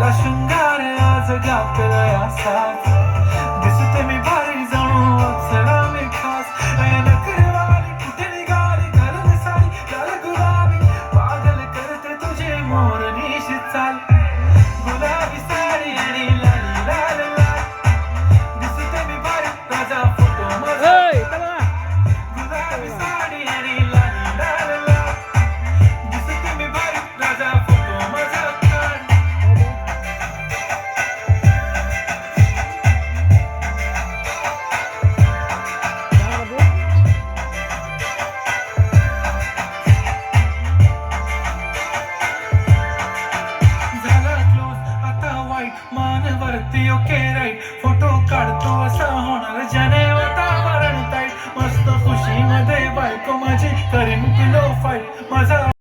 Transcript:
सारा शृंगार आज गातलाय असाच दिसते मी भारी जणू अप्सरा मी खास नखरेवाली कुठे निघाली घालून साडी लाल गुलाबी पागल करते तुझे मोरनीशी चाल गुलाबी साडी आणि लाली लाल लाल दिसते मी भारी राजा फोटो माझा गुलाबी साडी आणि लाली लाल लाल दिसते मी भारी राजा फोटो माझा काढ झाला क्लोज आता वाईट मान वरती ओके राईट फोटो काढतो असा